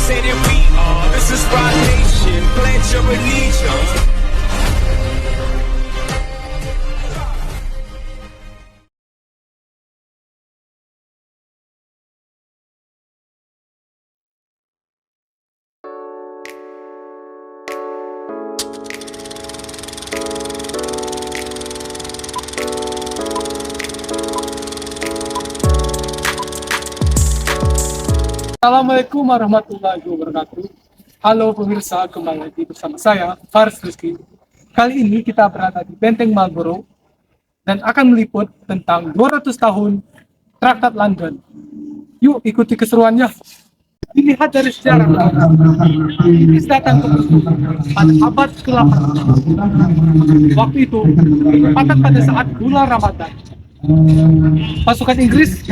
say that we are. This is Rock Nation. Pledge your allegiance. Assalamualaikum warahmatullahi wabarakatuh. Halo pemirsa, kembali lagi bersama saya, Faris Rizky. Kali ini kita berada di Benteng Marlborough dan akan meliput tentang 200 tahun Traktat London. Yuk ikuti keseruannya. Dilihat dari sejarah, Inggris datang ke Brunei pada abad ke-8. Waktu itu, bertepatan pada saat bulan Ramadan. Pasukan Inggris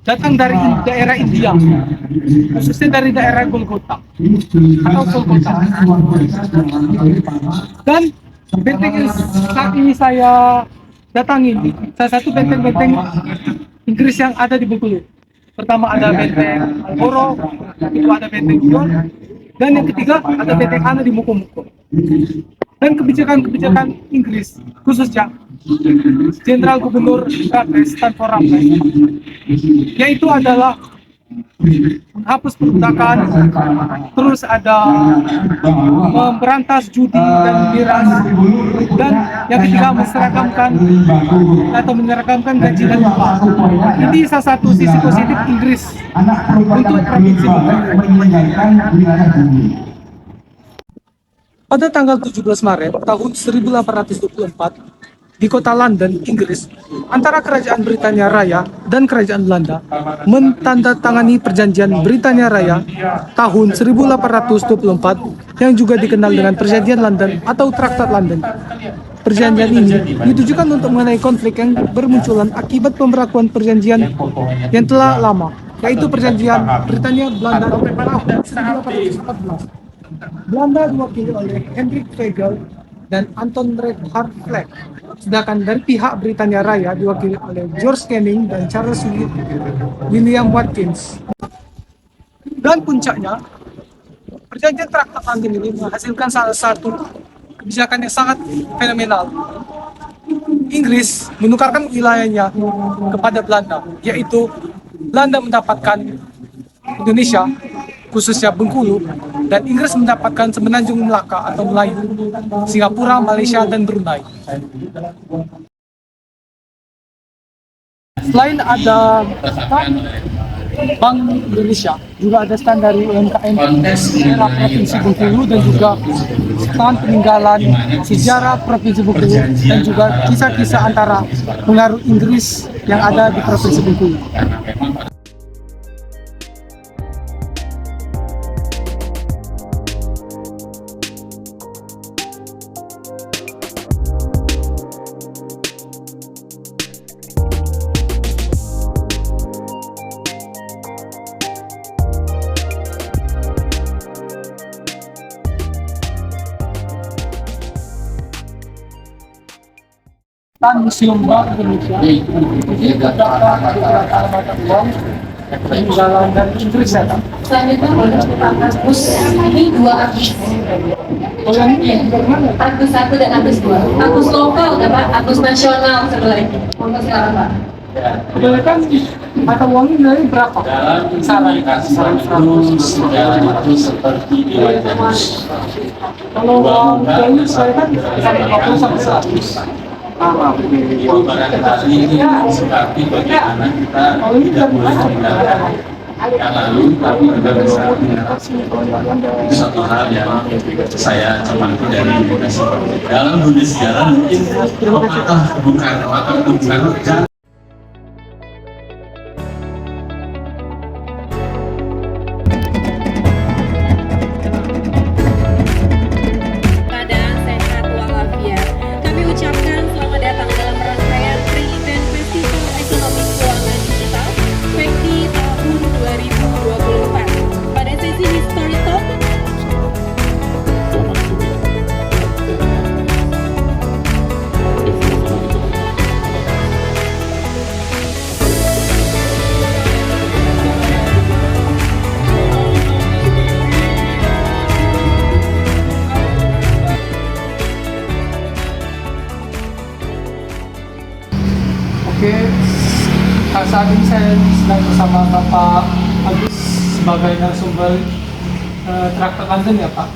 datang dari daerah India, khususnya dari daerah Golgota atau Golgota. Dan benteng yang saat ini saya datangi, salah satu benteng-benteng Inggris yang ada di Bengkulu. Pertama ada benteng Marlborough, itu ada benteng York, dan yang ketiga ada benteng Ana di Muko-Muko. Dan kebijakan Inggris, khususnya Jenderal Gubernur Raffles, Stanford Raffles, yaitu adalah menghapus perbudakan, terus ada memberantas judi dan miras, dan yang ketiga menyeragamkan gaji dan upah. Ini salah satu sisi positif Inggris untuk provinsi Pada tanggal 17 Maret tahun 1824 di kota London, Inggris, antara Kerajaan Britania Raya dan Kerajaan Belanda menandatangani Perjanjian Britania Raya tahun 1824 yang juga dikenal dengan Perjanjian London atau Traktat London. Perjanjian ini ditujukan untuk mengenai konflik yang bermunculan akibat pemberlakuan perjanjian yang telah lama, yaitu Perjanjian Britania Belanda tahun 1814. Belanda diwakili oleh Hendrik Vogel dan Anton Reinhard Flagg, sedangkan dari pihak Britania Raya diwakili oleh George Canning dan Charles William Watkins. Dan puncaknya, perjanjian Traktat London ini menghasilkan salah satu kebijakan yang sangat fenomenal. Inggris menukarkan wilayahnya kepada Belanda, yaitu Belanda mendapatkan Indonesia, khususnya Bengkulu, dan Inggris mendapatkan Semenanjung Melaka atau Melayu, Singapura, Malaysia, dan Brunei. Selain ada Bank Indonesia, juga ada stand dari UMKM daerah Provinsi Bengkulu dan juga stand peninggalan sejarah Provinsi Bengkulu dan juga kisah-kisah antara pengaruh Inggris yang ada di Provinsi Bengkulu. Museum Bank Indonesia ini terdapat beberapa mata uang peninggalan dari Inggris ya. Selanjutnya Agus ini dua Agus. Oh yang ini dari mana? Agus 1 dan Agus 2. Agus lokal ya Pak, Agus nasional sebenarnya. Untuk sekarang Pak. Kebanyakan mata uang ini dari berapa? Saran 100 seperti kalau uang ini saya kan 50 sampai 100. itu barangkali seperti bagaimana kita tidak boleh meninggalkan yang lalu, tapi juga bisa meninggalkan satu hal yang saya cermati dari dalam dunia sejarah mungkin bukan saat ini saya sedang bersama Bapak Agus sebagai narasumber Traktat London ya Pak.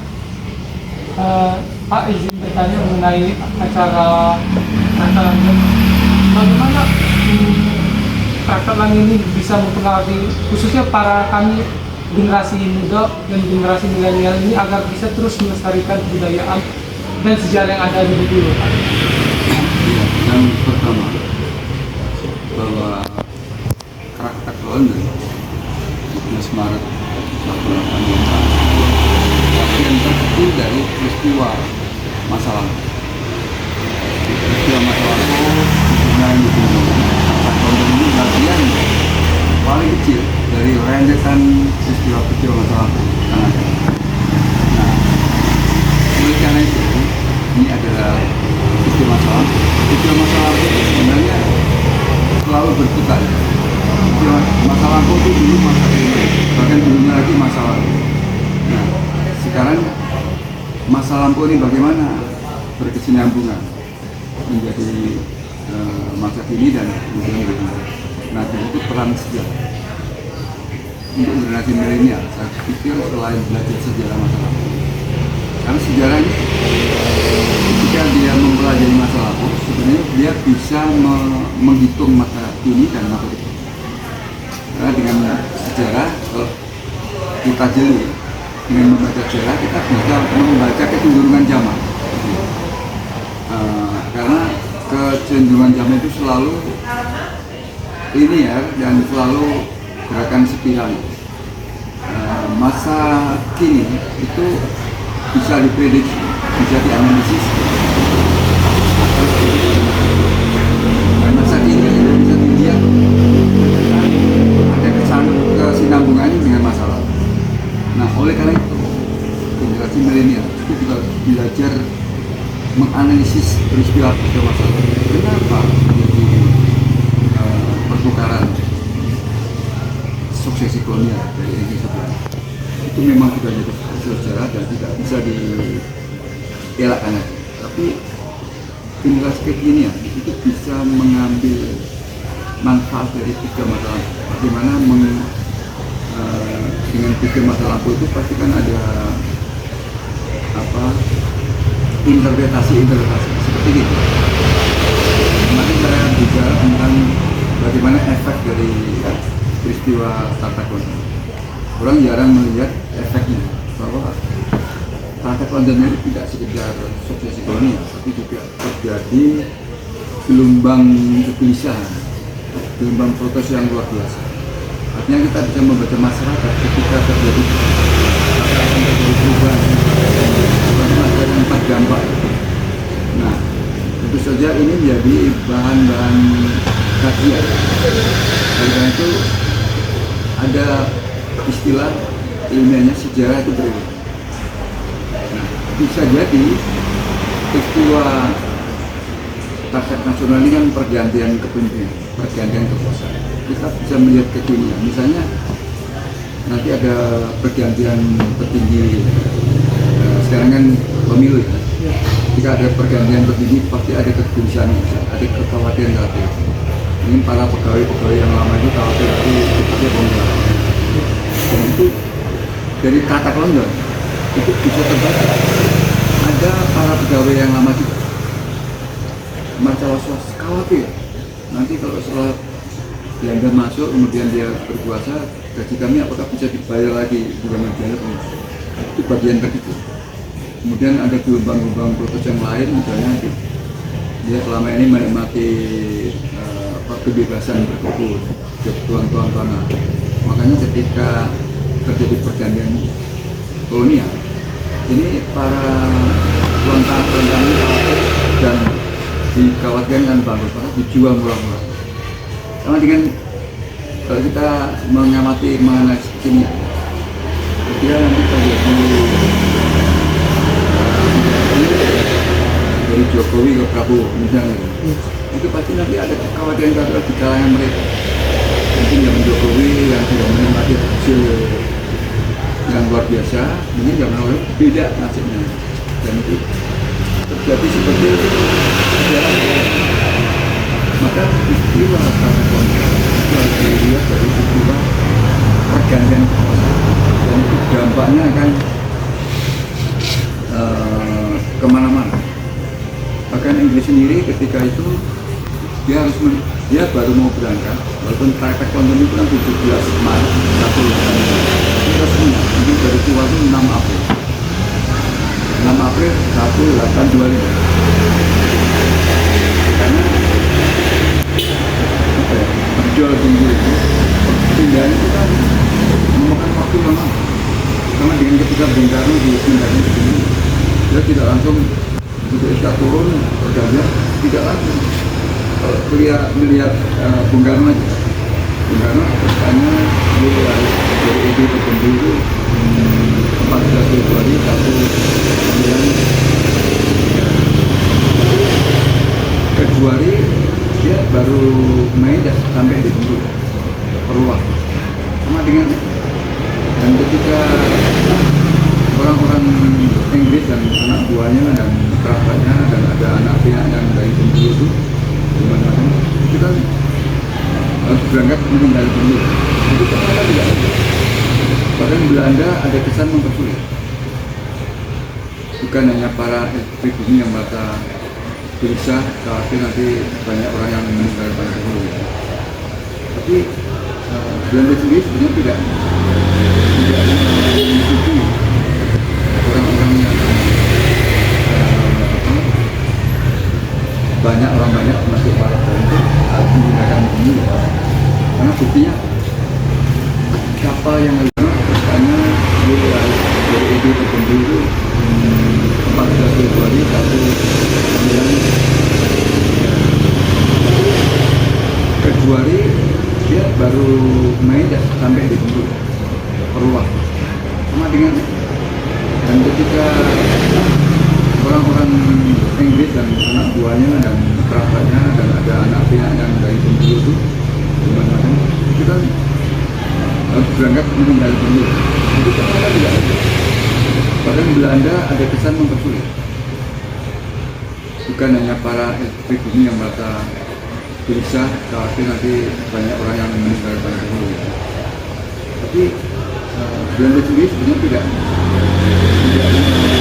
Pak izin bertanya mengenai acara Traktat London. Bagaimana Traktat London ini bisa mempengaruhi khususnya para kami generasi muda dan generasi milenial ini agar bisa terus melestarikan kebudayaan dan sejarah yang ada di dulu Pak? Yang pertama, bahwa Traktat London 17 Maret 1884 bagian terkecil dari peristiwa masa lalu. Peristiwa masa lalu sebenarnya Traktat London ini bagian paling kecil dari rentetan peristiwa masa lalu yang ada. Nah, oleh karena itu ini adalah peristiwa masa lalu. Peristiwa masa lalu sebenarnya selalu berputar. Masa lalu itu dulu masa kini, bahkan dulunya lagi masa lalu. Nah, sekarang masa lampau ini bagaimana berkesinambungan menjadi masa kini dan kemudian berikutnya. Nah, itu peran sejarah untuk generasi milenial. Saya pikir selain belajar sejarah masa lalu, karena sejarah ini ketika dia mempelajari masa lalu, sebenarnya dia bisa menghitung masa kini dan masa depan. Karena dengan sejarah, kalau kita jeli dengan membaca sejarah, kita bisa membaca kecenderungan zaman. Karena kecenderungan zaman itu selalu linear dan selalu gerakan spiral. Masa kini itu bisa diprediksi, bisa dianalisis. Dan masa kini itu bisa dilihat ada kesinambungannya dengan masa lalu. Nah, oleh karena itu generasi milenial itu juga belajar menganalisis peristiwa masa lalu. Kenapa menjadi pertukaran suksesi kolonial dari Inggris Belanda? Itu memang sudah jadi sejarah dan tidak bisa dielakkan lagi. Tapi generasi kekinian itu bisa mengambil manfaat dari tiga masa lalu. Bagaimana dengan tiga masa lalu itu pasti kan ada interpretasi seperti itu. Kemarin saya bicara tentang bagaimana efek dari peristiwa Traktat London. Orang jarang melihat efeknya, bahwa Traktat London ini tidak sekedar suksesi kolonial, tapi juga terjadi gelombang kegelisahan, gelombang protes yang luar biasa. Artinya kita bisa membaca masyarakat ketika terjadi perubahan, ada empat dampak. Nah, tentu saja ini menjadi bahan-bahan kajian. Karena itu ada istilah ilmiahnya sejarah itu berulang. Nah, bisa jadi peristiwa Traktat Nasional ini kan pergantian kepemimpinan, pergantian kekuasaan. Kita bisa melihat kekinian. Misalnya nanti ada pergantian petinggi. Sekarang kan pemilu ya. Jika ada pergantian petinggi pasti ada kegelisahan, ada kekhawatiran. Ini para pegawai yang lama itu khawatir itu pembelaan. Dan itu dari Traktat London itu bisa terbaca. Ada para pegawai yang lama juga masalah khawatir nanti kalau setelah Belanda masuk kemudian dia berkuasa, gaji kami apakah bisa dibayar lagi bukan Belanda? Itu bagian ketiga. Kemudian ada gelombang-gelombang protes yang lain, misalnya dia selama ini menikmati kebebasan berkebun, tuan-tuan tanah. Makanya ketika terjadi pergantian kolonial, ini para tuan tanah ini dan dikhawatirkan dengan bangkrut, dijual murah-murah. Sama dengan kalau kita mengamati mengenai kimia, ketika nanti terjadi dari Jokowi ke Prabowo misalnya, itu pasti nanti ada kekhawatiran di kalangan mereka. Mungkin zaman Jokowi yang sudah menikmati hasil yang luar biasa, mungkin zaman lalu beda nasibnya, dan itu terjadi seperti itu. Maka peristiwa Traktat London harus dilihat dari peristiwa pergantian kekuasaan, dan itu dampaknya akan kemana-mana. Bahkan Inggris sendiri ketika itu dia baru mau berangkat, walaupun track konten itu kan 17 Maret 1885, ini resminya ini dari keluar itu 6 April 1825, karena berjual tinggi itu pindahan itu kan memakan waktu lama, karena dengan ketika Bung Karno dipindahkan ke sini, dia tidak langsung untuk iska turun pergantian, tidak langsung melihat Bung Karno aja. Bung Karno katanya dia dari ide tertentu itu 14 Februari 1903. Februari dia baru Mei sampai di Bengkulu Peruah sama dengan, dan ketika orang-orang Inggris dan anak buahnya dan kerabatnya dan ada anak pinak yang dari Bengkulu itu macam-macam itu kan harus berangkat meninggal Bengkulu, itu ternyata tidak ada. Bahkan Belanda ada kesan mempersulit, bukan hanya para pribumi yang merasa gelisah khawatir nanti banyak orang yang meninggal pada Bengkulu, tapi Belanda sendiri sebenarnya tidak mengikuti orang-orang yang banyak masuk para itu harus menggunakan ini, karena buktinya kapal yang karena dia harus dari ide tertentu itu 14 Februari 1903. Februari dia baru Mei sampai di Bengkulu Peruah sama dengan, dan ketika orang-orang Inggris dan anak buahnya dan kerabatnya dan ada anak pinak yang dari Bengkulu itu macam-macam itu kan harus berangkat meninggal Bengkulu, itu ternyata tidak ada. Bahkan Belanda ada kesan mempersulit, bukan hanya para pribumi yang merasa gelisah khawatir nanti banyak orang yang meninggal pada Bengkulu, tapi Belanda sendiri sebenarnya tidak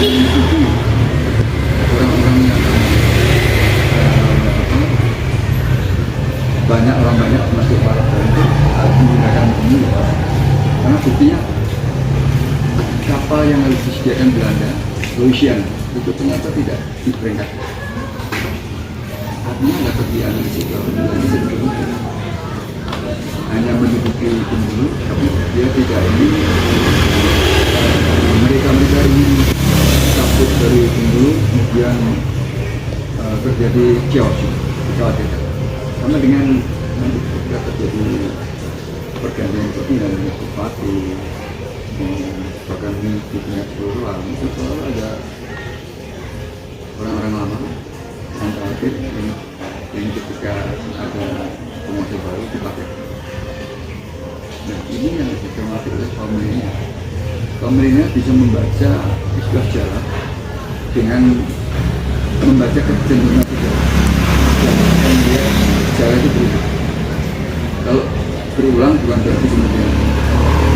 mengikuti orang-orang yang banyak masuk para itu harus menggunakan ini, karena buktinya kapal yang harus disediakan Belanda, Louisiana, itu ternyata tidak diberangkat. Artinya nggak terdianalisis bahwa Indonesia itu hanya menduduki Bengkulu, tapi dia tidak ingin mereka ingin cabut dari Bengkulu, kemudian terjadi chaos, dikhawatirkan. Sama dengan nanti ketika terjadi pergantian kepemimpinan bupati, bahkan di tingkat keseluruhan itu selalu ada orang-orang lama yang terakhir yang ketika ada penguasa baru dipakai. Nah ini yang dicermati oleh kaum milenial. Kaum milenial bisa membaca istilah sejarah dengan membaca kecenderungan sejarah. Dan dia sejarah itu berubah. Kalau berulang bukan berarti kemudian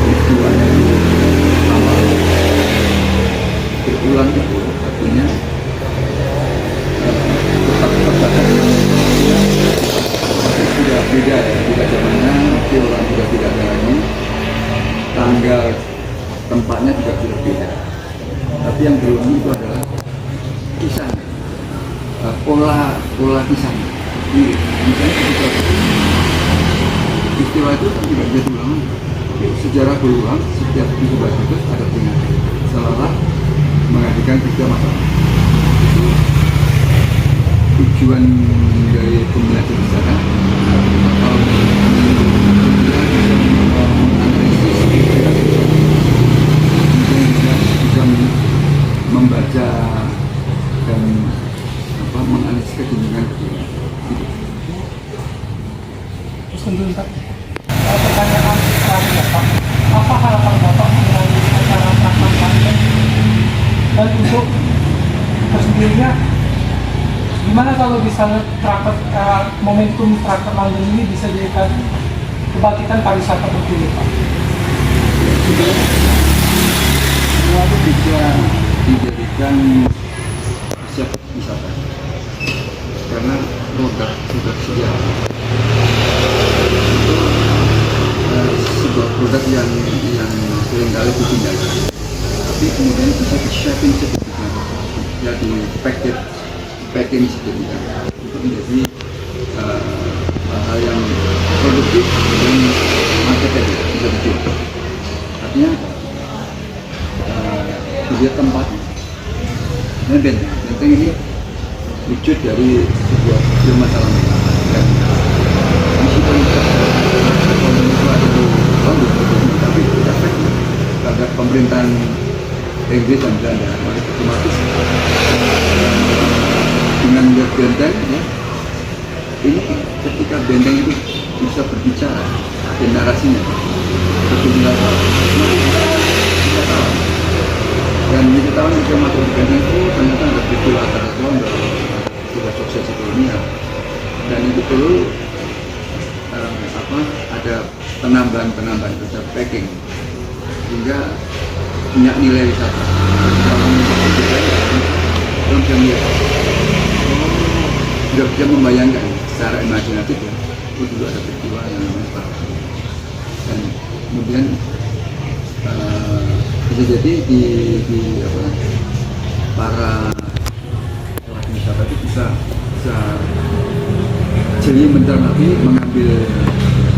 peristiwanya itu sama. Berulang itu artinya sudah beda ya, tidak zamannya, orang sudah tidak ada lagi, tanggal tempatnya juga sudah beda. Tapi yang berulang itu adalah kisah, pola kisahnya. Misalnya ketika istilah itu kan tidak bisa diulang, tapi sejarah berulang setiap 17 ada peringatan seolah menghadirkan tiga masalah. Itu tujuan dari pembelajaran sejarah kalau bisa membaca dan menganalisis kecenderungan Sebentar. Pertanyaan terakhir Bapak, apa harapan Bapak melalui acara Praktek London? Dan untuk tersendirinya, gimana kalau misalnya momentum Praktek London ini bisa dijadikan kebangkitan pariwisata Bengkulu, Pak? Semua itu bisa dijadikan aset wisata karena produk sudah sedia. Sebuah produk yang seringkali ditinggalkan, tapi kemudian bisa di shaping sedemikian, ya di packing sedemikian untuk menjadi hal yang produktif dan marketable bisa dijual. Artinya dilihat tempatnya. Ini benteng ini wujud dari sebuah film masalah. Dan meskipun itu ada di London, tapi efek terhadap pemerintahan Inggris dan Belanda, maka otomatis dengan melihat benteng, ya, ini ketika benteng itu bisa berbicara, ada narasinya, berbicara, kita tahu. Dan wisatawan bisa masuk di benteng itu ternyata ada peristiwa tertentu, peristiwa sukses kolonial, dan itu perlu ada penambahan terhadap packing sehingga punya nilai wisata. Orang bisa melihat, sudah bisa membayangkan secara imajinatif, ya, itu dulu ada peristiwa yang namanya Pak. Dan kemudian bisa jadi para pelaku wisata itu bisa jeli mencermati, mengambil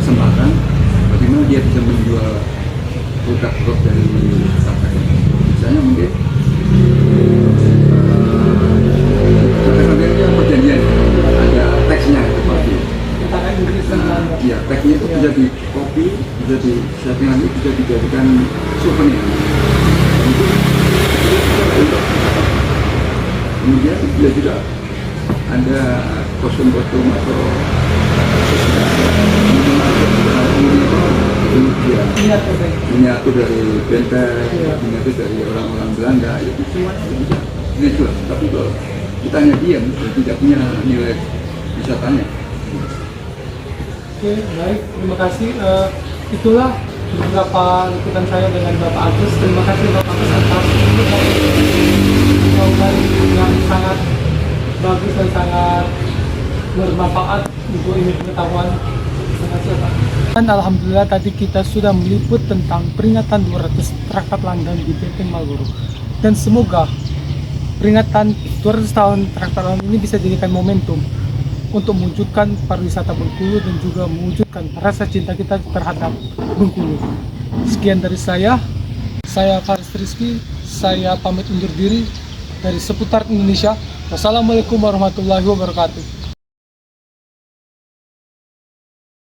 kesempatan bagaimana dia bisa menjual produk-produk dari wisata ini. Misalnya mungkin sebenarnya perjanjian ada teksnya seperti ya, teksnya itu bisa di copy, bisa di setting lagi, bisa dijadikan souvenir. Kemudian dia juga ada kostum-kostum atau miniatur dari benteng, miniatur dari orang-orang Belanda, itu semua bisa dijual. Tapi kalau kita hanya diam, tidak punya nilai wisatanya. Oke, baik. Terima kasih. Itulah beberapa liputan saya dengan Bapak Agus. Terima kasih Bapak Agus atas jawaban yang sangat bagus dan sangat bermanfaat untuk ilmu pengetahuan. Terima kasih Pak. Dan alhamdulillah tadi kita sudah meliput tentang peringatan 200 Traktat London di Benteng Marlborough. Dan semoga peringatan 200 tahun Traktat London ini bisa dijadikan momentum untuk mewujudkan pariwisata Bengkulu dan juga mewujudkan rasa cinta kita terhadap Bengkulu. Sekian dari saya Faris Rizky, saya pamit undur diri dari seputar Indonesia. Wassalamualaikum warahmatullahi wabarakatuh.